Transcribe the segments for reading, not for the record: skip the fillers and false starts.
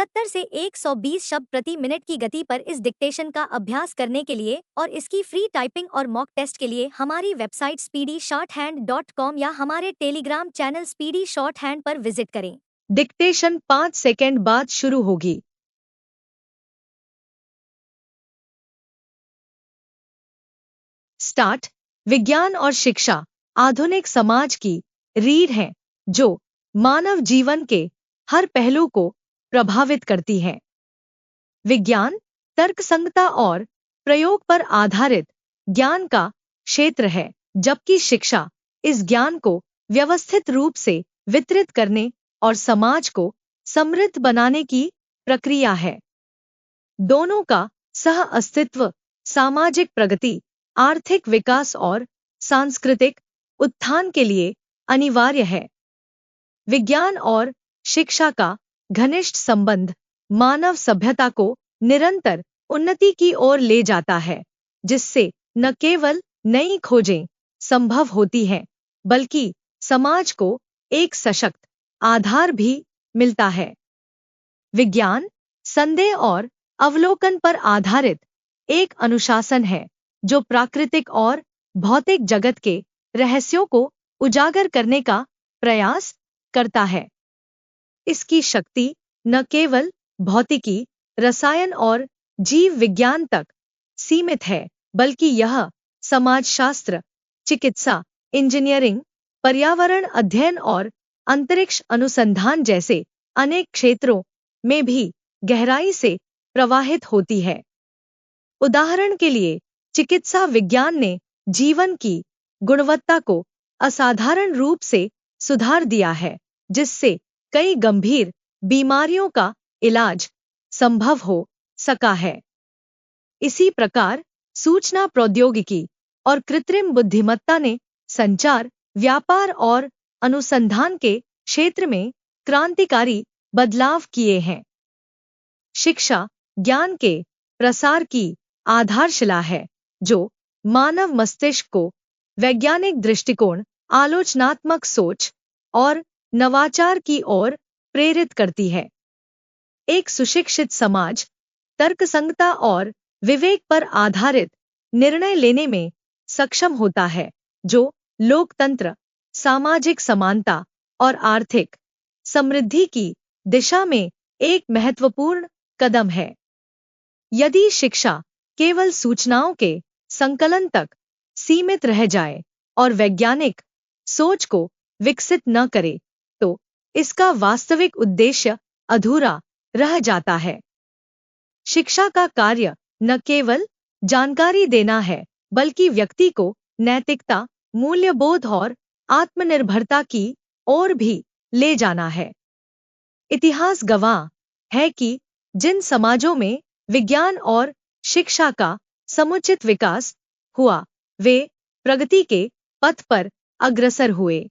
75 से 120 शब्द प्रति मिनट की गति पर इस डिक्टेशन का अभ्यास करने के लिए और इसकी फ्री टाइपिंग और मॉक टेस्ट के लिए हमारी वेबसाइट speedyshorthand.com या हमारे Telegram channel speedy short hand पर विजिट करें। डिक्टेशन 5 सेकंड बाद शुरू होगी। स्टार्ट। विज्ञान और शिक्षा आधुनिक समाज की रीढ़ है जो मानव जीवन के हर पहलू को प्रभावित करती है। विज्ञान तर्कसंगता और प्रयोग पर आधारित ज्ञान का क्षेत्र है, जबकि शिक्षा इस ज्ञान को व्यवस्थित रूप से वितरित करने और समाज को समृद्ध बनाने की प्रक्रिया है। दोनों का सह अस्तित्व सामाजिक प्रगति, आर्थिक विकास और सांस्कृतिक उत्थान के लिए अनिवार्य है। विज्ञान और शिक्षा का घनिष्ठ संबंध मानव सभ्यता को निरंतर उन्नति की ओर ले जाता है, जिससे न केवल नई खोजें संभव होती हैं, बल्कि समाज को एक सशक्त आधार भी मिलता है। विज्ञान संदेह और अवलोकन पर आधारित एक अनुशासन है जो प्राकृतिक और भौतिक जगत के रहस्यों को उजागर करने का प्रयास करता है। इसकी शक्ति न केवल भौतिकी, रसायन और जीव विज्ञान तक सीमित है, बल्कि यह समाजशास्त्र, चिकित्सा, इंजीनियरिंग, पर्यावरण अध्ययन और अंतरिक्ष अनुसंधान जैसे अनेक क्षेत्रों में भी गहराई से प्रवाहित होती है। उदाहरण के लिए, चिकित्सा विज्ञान ने जीवन की गुणवत्ता को असाधारण रूप से सुधार दिया है, जिससे कई गंभीर बीमारियों का इलाज संभव हो सका है। इसी प्रकार सूचना प्रौद्योगिकी और कृत्रिम बुद्धिमत्ता ने संचार, व्यापार और अनुसंधान के क्षेत्र में क्रांतिकारी बदलाव किए हैं। शिक्षा ज्ञान के प्रसार की आधारशिला है जो मानव मस्तिष्क को वैज्ञानिक दृष्टिकोण, आलोचनात्मक सोच और नवाचार की ओर प्रेरित करती है। एक सुशिक्षित समाज तर्कसंगता और विवेक पर आधारित निर्णय लेने में सक्षम होता है, जो लोकतंत्र, सामाजिक समानता और आर्थिक समृद्धि की दिशा में एक महत्वपूर्ण कदम है। यदि शिक्षा केवल सूचनाओं के संकलन तक सीमित रह जाए और वैज्ञानिक सोच को विकसित न करे, तो इसका वास्तविक उद्देश्य अधूरा रह जाता है। शिक्षा का कार्य न केवल जानकारी देना है, बल्कि व्यक्ति को नैतिकता, मूल्यबोध और आत्मनिर्भरता की ओर भी ले जाना है। इतिहास गवाह है कि जिन समाजों में विज्ञान और शिक्षा का समुचित विकास हुआ, वे प्रगति के पथ पर अग्रसर हुए।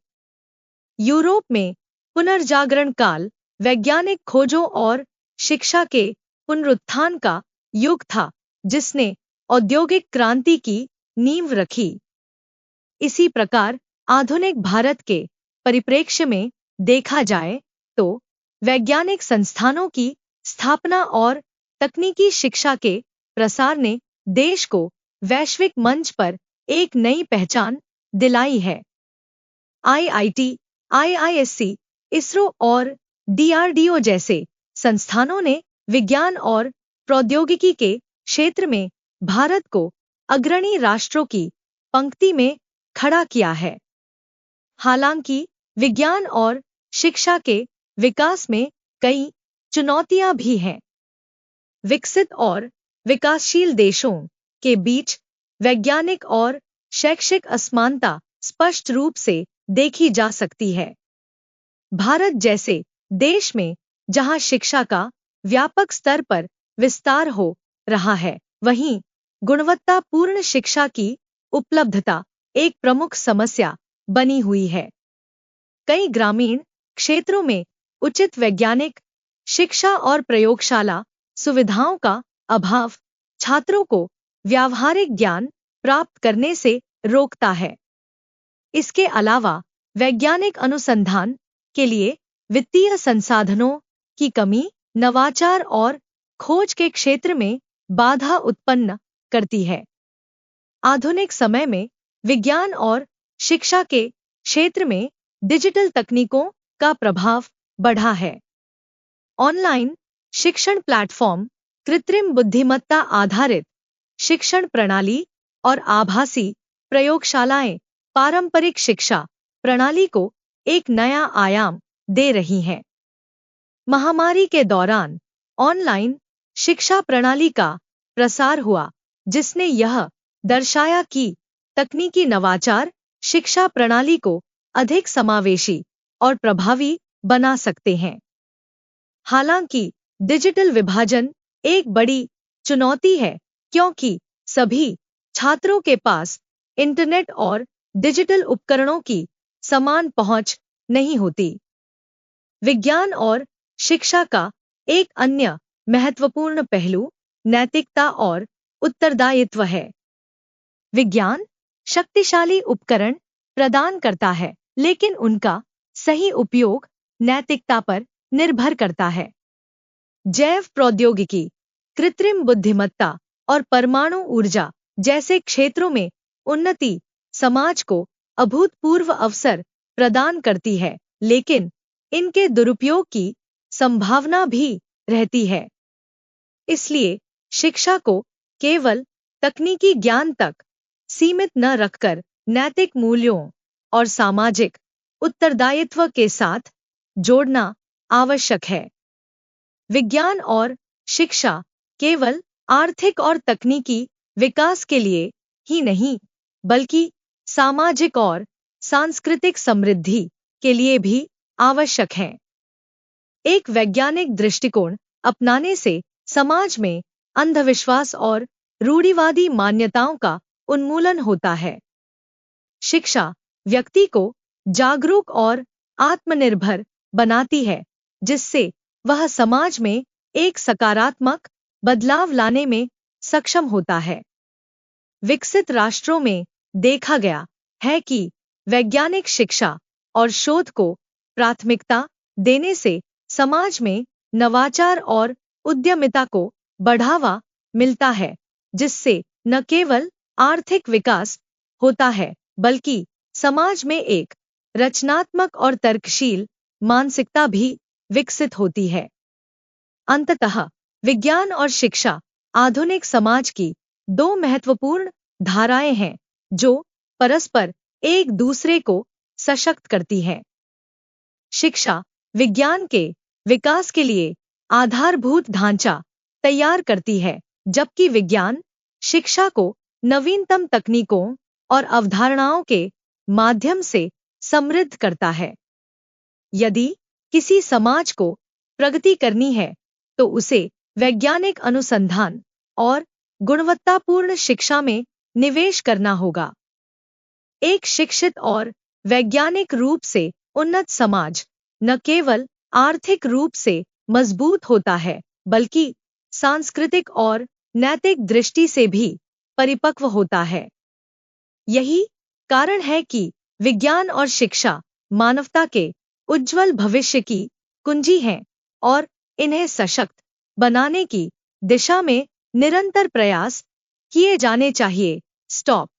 यूरोप में पुनर्जागरण काल वैज्ञानिक खोजों और शिक्षा के पुनरुत्थान का युग था, जिसने औद्योगिक क्रांति की नींव रखी। इसी प्रकार आधुनिक भारत के परिप्रेक्ष्य में देखा जाए तो वैज्ञानिक संस्थानों की स्थापना और तकनीकी शिक्षा के प्रसार ने देश को वैश्विक मंच पर एक नई पहचान दिलाई है। आईआईटी, आईआईएससी, इसरो और डीआरडीओ जैसे संस्थानों ने विज्ञान और प्रौद्योगिकी के क्षेत्र में भारत को अग्रणी राष्ट्रों की पंक्ति में खड़ा किया है। हालांकि विज्ञान और शिक्षा के विकास में कई चुनौतियां भी हैं। विकसित और विकासशील देशों के बीच वैज्ञानिक और शैक्षिक असमानता स्पष्ट रूप से देखी जा सकती है। भारत जैसे देश में जहां शिक्षा का व्यापक स्तर पर विस्तार हो रहा है, वहीं गुणवत्तापूर्ण शिक्षा की उपलब्धता एक प्रमुख समस्या बनी हुई है। कई ग्रामीण क्षेत्रों में उचित वैज्ञानिक शिक्षा और प्रयोगशाला सुविधाओं का अभाव छात्रों को व्यावहारिक ज्ञान प्राप्त करने से रोकता है। इसके अलावा वैज्ञानिक अनुसंधान के लिए वित्तीय संसाधनों की कमी नवाचार और खोज के क्षेत्र में बाधा उत्पन्न करती है। आधुनिक समय में विज्ञान और शिक्षा के क्षेत्र में डिजिटल तकनीकों का प्रभाव बढ़ा है। ऑनलाइन शिक्षण प्लेटफॉर्म, कृत्रिम बुद्धिमत्ता आधारित शिक्षण प्रणाली और आभासी प्रयोगशालाएं पारंपरिक शिक्षा प्रणाली को एक नया आयाम दे रही हैं। महामारी के दौरान ऑनलाइन शिक्षा प्रणाली का प्रसार हुआ, जिसने यह दर्शाया कि तकनीकी नवाचार शिक्षा प्रणाली को अधिक समावेशी और प्रभावी बना सकते हैं। हालांकि डिजिटल विभाजन एक बड़ी चुनौती है, क्योंकि सभी छात्रों के पास इंटरनेट और डिजिटल उपकरणों की समान पहुंच नहीं होती। विज्ञान और शिक्षा का एक अन्य महत्वपूर्ण पहलू नैतिकता और उत्तरदायित्व है। विज्ञान शक्तिशाली उपकरण प्रदान करता है, लेकिन उनका सही उपयोग नैतिकता पर निर्भर करता है। जैव प्रौद्योगिकी, कृत्रिम बुद्धिमत्ता और परमाणु ऊर्जा जैसे क्षेत्रों में उन्नति समाज को अभूतपूर्व अवसर प्रदान करती है, लेकिन इनके दुरुपयोग की संभावना भी रहती है। इसलिए शिक्षा को केवल तकनीकी ज्ञान तक सीमित न रखकर नैतिक मूल्यों और सामाजिक उत्तरदायित्व के साथ जोड़ना आवश्यक है। विज्ञान और शिक्षा केवल आर्थिक और तकनीकी विकास के लिए ही नहीं, बल्कि सामाजिक और सांस्कृतिक समृद्धि के लिए भी आवश्यक है। एक वैज्ञानिक दृष्टिकोण अपनाने से समाज में अंधविश्वास और रूढ़िवादी मान्यताओं का उन्मूलन होता है। शिक्षा व्यक्ति को जागरूक और आत्मनिर्भर बनाती है, जिससे वह समाज में एक सकारात्मक बदलाव लाने में सक्षम होता है। विकसित राष्ट्रों में देखा गया है कि वैज्ञानिक शिक्षा और शोध को प्राथमिकता देने से समाज में नवाचार और उद्यमिता को बढ़ावा मिलता है, जिससे न केवल आर्थिक विकास होता है, बल्कि समाज में एक रचनात्मक और तर्कशील मानसिकता भी विकसित होती है। अंततः विज्ञान और शिक्षा आधुनिक समाज की दो महत्वपूर्ण धाराएं हैं, जो परस्पर एक दूसरे को सशक्त करती हैं। शिक्षा विज्ञान के विकास के लिए आधारभूत ढांचा तैयार करती है, जबकि विज्ञान शिक्षा को नवीनतम तकनीकों और अवधारणाओं के माध्यम से समृद्ध करता है। यदि किसी समाज को प्रगति करनी है, तो उसे वैज्ञानिक अनुसंधान और गुणवत्तापूर्ण शिक्षा में निवेश करना होगा। एक शिक्षित और वैज्ञानिक रूप से उन्नत समाज न केवल आर्थिक रूप से मजबूत होता है, बल्कि सांस्कृतिक और नैतिक दृष्टि से भी परिपक्व होता है। यही कारण है कि विज्ञान और शिक्षा मानवता के उज्जवल भविष्य की कुंजी हैं और इन्हें सशक्त बनाने की दिशा में निरंतर प्रयास किए जाने चाहिए। स्टॉप।